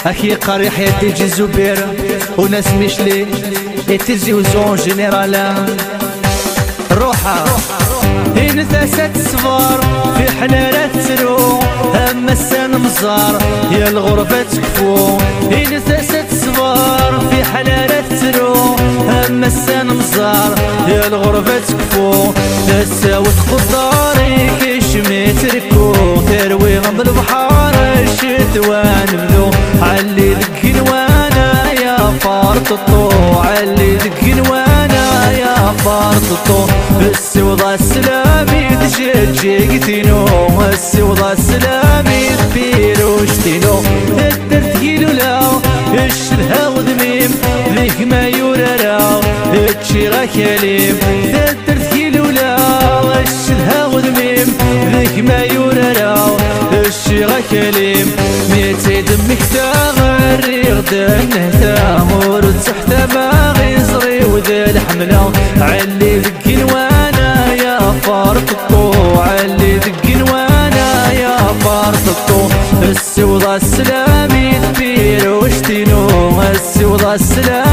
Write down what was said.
اكي قريح يتيجي زبير وناس مشلي يتيجي وزون جنرالا روحا إنثى صفار في حلالة ترو أما السن مزار يا الغربة تكفو إنثى صفار في حلالة ترو أما السن مزار يا الغربة تكفو تساوت قداري كيشمي تركو تروي غم البحار الشتوان بلو علي ذكين وانا يا فارط الطو علي ذكين وانا يا فارط الطو السوضة السلامي تجيكتينو السوضة السلامي تبيروشتينو الترتيل ولا الشلها وذميم ذيك ما يورا التشيغا كليم الترتيل ولا الشلها وذميم ذيك ما يورا الشيغا كليم ميتي دمك تغري غدا نهتا مور تحت باغي صري وذا الحملة علي ذكين وانا يا فارط الطو علي ذكين وانا يا فارط الطو السوضة السلامي تبير وشتينو السوضة السلامي